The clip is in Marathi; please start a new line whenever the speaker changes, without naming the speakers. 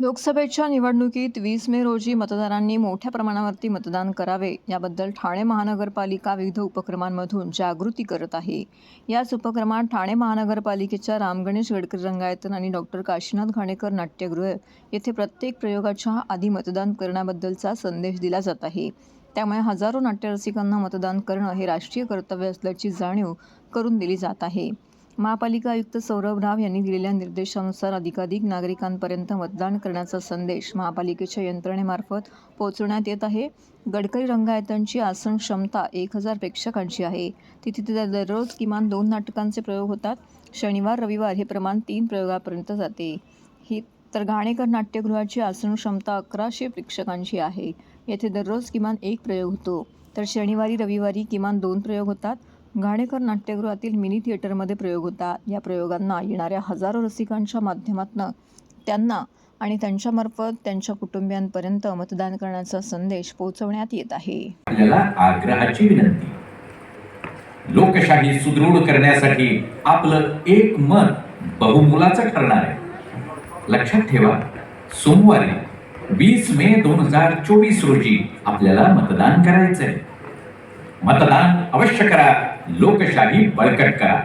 लोकसभेच्या निवडणुकीत 20 मे रोजी मतदारांनी मोठ्या प्रमाणावरती मतदान करावे याबद्दल ठाणे महानगरपालिका विविध उपक्रमांमधून जागृती करत आहे. याच उपक्रमात ठाणे महानगरपालिकेच्या राम गणेश गडकरी रंगायतन आणि डॉक्टर काशीनाथ घाणेकर नाट्यगृह येथे प्रत्येक प्रयोगाच्या आधी मतदान करण्याबद्दलचा संदेश दिला जात आहे. त्यामुळे हजारो नाट्यरसिकांना मतदान करणं हे राष्ट्रीय कर्तव्य असल्याची जाणीव करून दिली जात आहे. महापालिका आयुक्त सौरभ राव यांनी दिलेल्या निर्देशानुसार अधिकाधिक नागरिकांपर्यंत मतदान करण्याचा संदेश महापालिकेच्या यंत्रणेमार्फत पोहोचवण्यात येत आहे. गडकरी रंगायतांची आसन क्षमता 1000 प्रेक्षकांची आहे. तिथे दररोज किमान 2 नाटकांचे प्रयोग होतात. शनिवार रविवार हे प्रमाण 3 प्रयोगापर्यंत जाते. ही तर घाणेकर नाट्यगृहाची आसन क्षमता 1100 प्रेक्षकांची आहे. येथे दररोज किमान 1 प्रयोग होतो, तर शनिवारी रविवारी किमान 2 प्रयोग होतात. घाणेकर नाट्यगृहातील मिनी थिएटरमध्ये प्रयोग होता. या प्रयोगांना येणाऱ्या हजारो रसिकांच्या माध्यमातून त्यांना आणि त्यांच्यामार्फत त्यांच्या कुटुंबियांपर्यंत मतदान करण्याचा संदेश पोहोचवण्यात येत आहे.
आपल्याला आग्रहाची विनंती, लोकशाही सुदृढ करण्यासाठी आपलं एक मत बहुमोलाचं ठरणार आहे. लक्षात ठेवा, सोमवारी 20 मे 2024 रोजी आपल्याला मतदान करायचंय. मतदान अवश्य करा, लोकशाही बळकट करा.